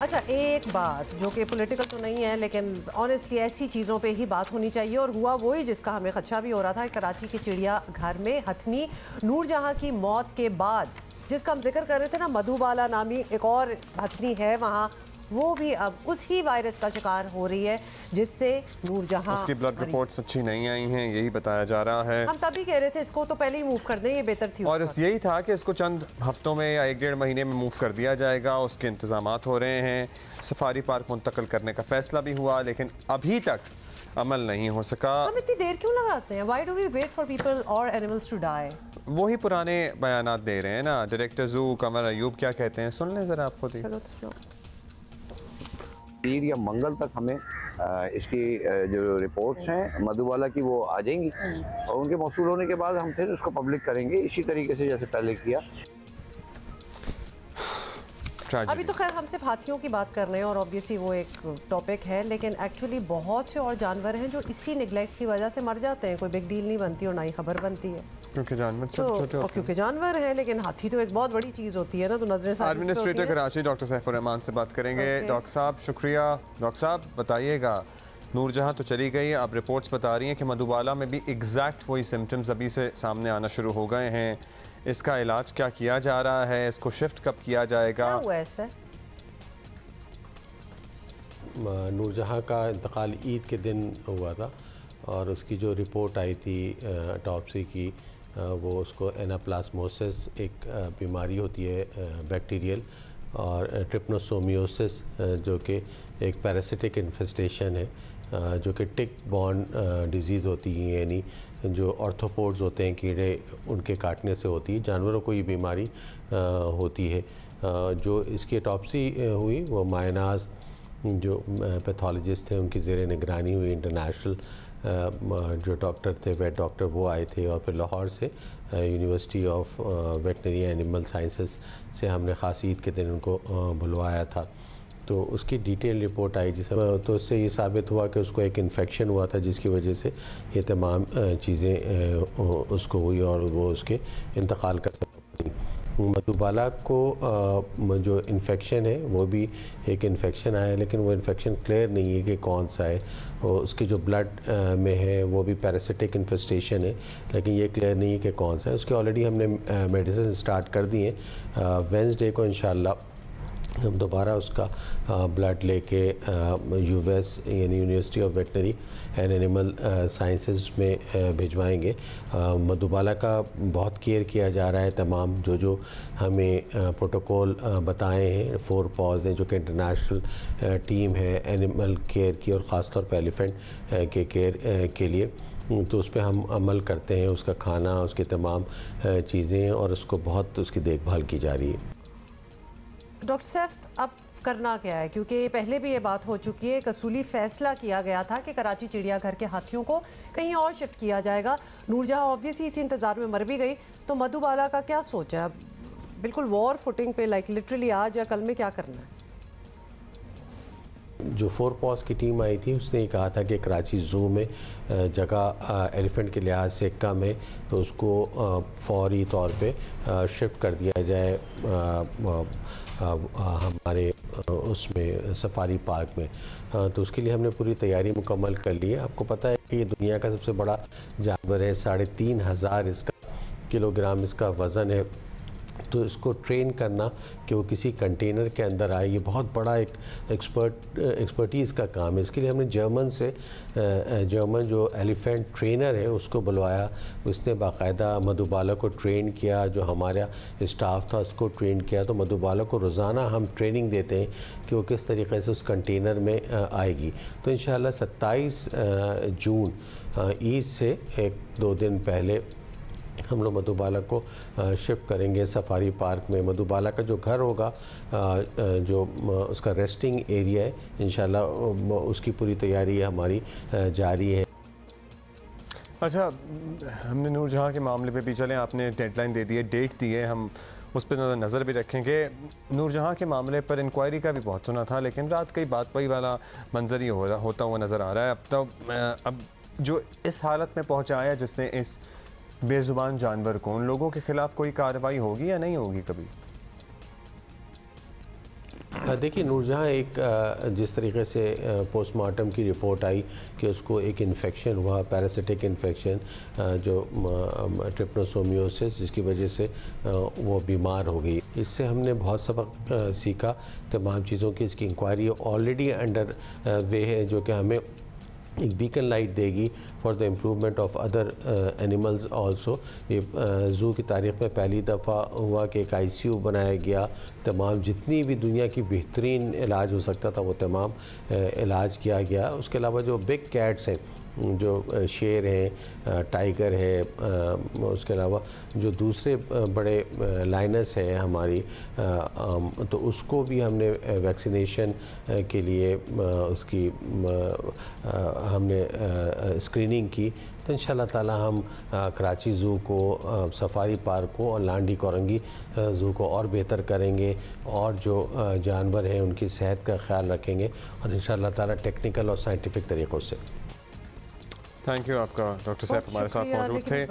अच्छा, एक बात जो कि पॉलिटिकल तो नहीं है लेकिन ऑनेस्टली ऐसी चीज़ों पे ही बात होनी चाहिए, और हुआ वही जिसका हमें खदशा भी हो रहा था। कराची के चिड़ियाघर में हथनी नूरजहां की मौत के बाद जिसका हम जिक्र कर रहे थे ना, मधुबाला नामी एक और हथनी है वहाँ, वो भी अब उसी वायरस का शिकार हो रही है जिससे नूरजहां, उसकी ब्लड रिपोर्ट्स अच्छी नहीं आई हैं, यही बताया जा रहा है। हम तभी कह रहे थे इसको तो पहले ही मूव कर दें, ये बेहतर थी। और यही था कि इसको चंद हफ्तों में या 1-1.5 महीने में मूव कर दिया जाएगा। उसके इंतजामात हो रहे हैं, सफारी पार्क मुंतकिल करने का फैसला भी हुआ, लेकिन अभी तक अमल नहीं हो सका। हम इतनी देर क्यों लगाते हैं? Why do we wait for people or animals to die? वही पुराने बयानात दे रहे हैं ना। डायरेक्टर जू कमर अयूब क्या कहते हैं, सुन लें जरा आप खुद ही। पीर या मंगल तक हमें इसकी जो रिपोर्ट्स हैं मधुबाला की वो आ जाएंगी, और उनके मौसूल होने के बाद हम फिर उसको पब्लिक करेंगे इसी तरीके से जैसे पहले किया। अभी तो खैर हम सिर्फ हाथियों की बात कर रहे हैं और ऑब्वियसली वो एक टॉपिक है, लेकिन एक्चुअली बहुत से और जानवर हैं जो इसी निगलेक्ट की वजह से मर जाते हैं। कोई बिग डील नहीं बनती और ना ही खबर बनती है, क्योंकि जानवर सब छोटे होते हैं। क्योंकि जानवर हैं, लेकिन हाथी तो एक बहुत बड़ी चीज़ होती है ना, तो नजरें सारी। एडमिनिस्ट्रेटर कराची डॉक्टर सैफुर रहमान से बात करेंगे। डॉक्टर साहब शुक्रिया। डॉक्टर साहब बताइएगा, नूरजहां तो चली गई, अब रिपोर्ट्स बता रही हैं कि मधुबाला में भी एग्जैक्ट वही सिम्टम्स अभी से सामने आना शुरू हो गए हैं। इसका इलाज क्या किया जा रहा है, इसको शिफ्ट कब किया जाएगा? क्या हुआ ऐसा? नूरजहां का इंतकाल ईद के दिन हुआ था और उसकी जो रिपोर्ट आई थी ऑटोप्सी की, वो उसको एनाप्लास्मोसिस एक बीमारी होती है बैक्टीरियल, और ट्रिप्नोसोमियोसिस जो कि एक पैरासिटिक इन्फेस्टेशन है जो कि टिक बॉर्न डिजीज़ होती है, यानी जो ऑर्थोपोड्स होते हैं कीड़े, उनके काटने से होती है। जानवरों को ये बीमारी होती है। जो इसकी ऑटोप्सी हुई वो मायनाज जो पैथोलॉजिस्ट थे उनकी ज़ेरे निगरानी हुई। इंटरनेशनल जो डॉक्टर थे, वेट डॉक्टर, वो आए थे, और फिर लाहौर से university of veterinary animal sciences से हमने ख़ास ईद के दिन उनको बुलवाया था। तो उसकी डिटेल रिपोर्ट आई जिसमें तो उससे ये साबित हुआ कि उसको एक इन्फेक्शन हुआ था जिसकी वजह से ये तमाम चीज़ें उसको हुई और वो उसके इंतकाल का सबब बनी। मधुबाला को जो इन्फेक्शन है वो भी एक इन्फेक्शन आया है, लेकिन वो इन्फेक्शन क्लियर नहीं है कि कौन सा है। और उसके जो ब्लड में है वो भी पैरासिटिक इन्फेस्टेशन है, लेकिन ये क्लियर नहीं है कि कौन सा है। उसके ऑलरेडी हमने मेडिसिन स्टार्ट कर दी हैं। वेंसडे को इंशाल्लाह हम दोबारा उसका ब्लड लेके यूएस यानी university of veterinary and animal sciences में भिजवाएंगे। मधुबाला का बहुत केयर किया जा रहा है। तमाम जो हमें प्रोटोकॉल बताए हैं 4 पॉज हैं जो कि इंटरनेशनल टीम है एनिमल केयर की, और ख़ास तौर पर एलिफेंट के केयर के लिए, तो उस पर हम अमल करते हैं। उसका खाना, उसकी तमाम चीज़ें, और उसको बहुत उसकी देखभाल की जा रही है। डॉक्टर सैफ, अब करना क्या है? क्योंकि पहले भी ये बात हो चुकी है, एक असूली फैसला किया गया था कि कराची चिड़ियाघर के हाथियों को कहीं और शिफ्ट किया जाएगा। नूरजहां ऑब्वियसली इसी इंतज़ार में मर भी गई, तो मधुबाला का क्या सोच है? बिल्कुल वॉर फुटिंग पे, लाइक लिटरली आज या कल में क्या करना है? जो 4 पॉज की टीम आई थी उसने ये कहा था कि कराची ज़ू में जगह एलिफेंट के लिहाज से कम है, तो उसको फौरी तौर पे शिफ्ट कर दिया जाए हमारे उसमें सफारी पार्क में। तो उसके लिए हमने पूरी तैयारी मुकम्मल कर ली है। आपको पता है कि ये दुनिया का सबसे बड़ा जानवर है, 3.5 इसका किलोग्राम इसका वज़न है। तो इसको ट्रेन करना कि वो किसी कंटेनर के अंदर आए, ये बहुत बड़ा एक एक्सपर्टीज़ का काम है। इसके लिए हमने जर्मन जो एलिफेंट ट्रेनर है उसको बुलवाया। उसने बाकायदा मधुबाला को ट्रेन किया, जो हमारा स्टाफ था उसको ट्रेन किया। तो मधुबाला को रोज़ाना हम ट्रेनिंग देते हैं कि वो किस तरीके से उस कंटेनर में आएगी। तो इंशाल्लाह 27 जून ईद से 1-2 दिन पहले हम लोग मधुबाला को शिफ्ट करेंगे सफारी पार्क में। मधुबाला का जो घर होगा, जो उसका रेस्टिंग एरिया है, इंशाल्लाह उसकी पूरी तैयारी हमारी जारी है। अच्छा, हमने नूरजहां के मामले पे भी चलें, आपने डेडलाइन दे दी है, डेट दी है, हम उस पर नज़र भी रखेंगे। नूरजहां के मामले पर इंक्वायरी का भी बहुत सुना था, लेकिन रात कई बात वही वाला मंजर ही होता हुआ नज़र आ रहा है। अब जो इस हालत में पहुँचाया जिसने इस बेजुबान जानवर को, उन लोगों के खिलाफ कोई कार्रवाई होगी या नहीं होगी कभी? देखिए नूरजहाँ एक जिस तरीके से पोस्टमार्टम की रिपोर्ट आई कि उसको एक इन्फेक्शन हुआ, पैरासिटिक इन्फेक्शन जो ट्रिपनोसोमियोसिस, जिसकी वजह से वो बीमार हो गई। इससे हमने बहुत सबक सीखा, तमाम चीज़ों की इसकी इंक्वायरी ऑलरेडी अंडर वे है, जो कि हमें एक बीकन लाइट देगी for the improvement of other animals also. ये ज़ू की तारीख़ में पहली दफ़ा हुआ कि एक ICU बनाया गया, तमाम जितनी भी दुनिया की बेहतरीन इलाज हो सकता था वो तमाम इलाज किया गया। उसके अलावा जो बिग कैट्स हैं, जो शेर हैं, टाइगर है, उसके अलावा जो दूसरे बड़े लाइनस है हमारी, तो उसको भी हमने वैक्सीनेशन के लिए उसकी हमने स्क्रीनिंग की। तो इंशाल्लाह ताला हम कराची ज़ू को, सफारी पार्क को और लांडी कोरंगी ज़ू को और बेहतर करेंगे और जो जानवर हैं उनकी सेहत का ख्याल रखेंगे और इंशाल्लाह ताला टेक्निकल और साइंटिफिक तरीक़ों से। थैंक यू आपका डॉक्टर साहब हमारे साथ मौजूद थे।